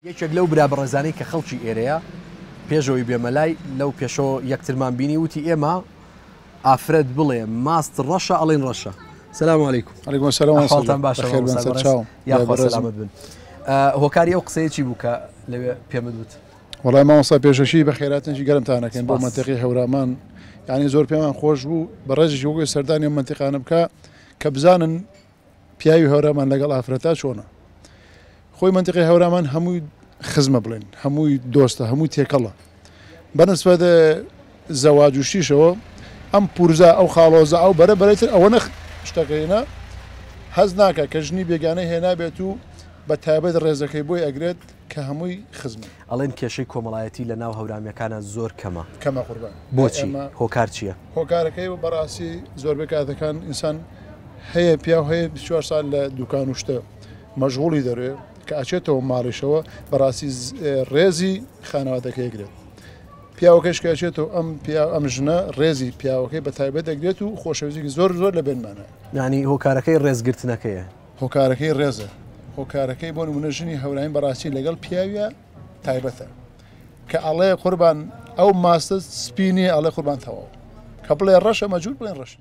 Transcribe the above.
یەکێک لەو برا بەڕێزانەی کە خەڵکی ئێرەیە پێشەوەی بێمەلای لەو پێشۆ یەکترمان بینی وتی ئێمە ئافرەت بڵێ ماست ڕەشە ئەڵێن ڕەشە. سلام علیکم. علیکم السلام. حاڵتان باشە یاخوا سەلامت بن. هۆکاری ئەو قسەیە چی بوو کە لەوێ پێمە دوت؟ وەڵای مامۆستا پێشەشی بە خێراتنجی گەرمتانەکەن بۆ منتیقی هەورامان، یعنی زۆر پێمان خۆش بوو بە ڕێژی وەگوی سەردانی منتیقانە بکە کە بزانن پیاوی هەورامان لەگەڵ ئافرەتا چۆنە. خۆی منتیقی هەورامان هەمووی خزمە بڵێن، هەمووی دۆستە، هەمووی تێکەڵە. بەنسبەت زەواج و شیشەوە ئەم پورزە ئەو خاڵۆزە ئەو بەرە بەرەتر ئەوە نەخ شتەکەینە هەز ناکە کە ژنی بێگانەی هێنابێت و بە تایبەت ڕێزەکەی بۆی ئەگرێت کە هەمووی خزمە. ئەڵێن کێشەی کۆمەڵایەتی لە ناو هەورامیەکانە زۆر کەمە. کەمە قوربان. بۆچی؟ هۆکار چییە؟ هۆکارەکەی بەڕاستی زۆربەی کاتەکان ئینسان هەیە پیا و هەیە 24 سال لە دوکان و شتە مەشغوڵی دەروێت کە ئاچێتەوە ماڵیشەوە بەڕاستی ڕێزی خانەوادەکەی گرێت. پیاوەکەش کاچێتەوە ئەم ژنە ڕێزی پیاوەکەی بە تایبەت دەگرێت و خۆشەویستێکی زۆر لە بێنمانە. یعنی هۆکارەکەی ڕێزگرتنەکەیە. هۆکارەکەی ڕێزە. هۆکارەکەی بۆ نمونە ژنی هەوراین بەڕاستی لەگەڵ پیاویە تایبەتە کە ئەڵێ قوربان ئەو ماستە سپینی ئەڵێ قوربان تەواو کە بڵێ ڕەشە مەجبور بڵێن ڕەش.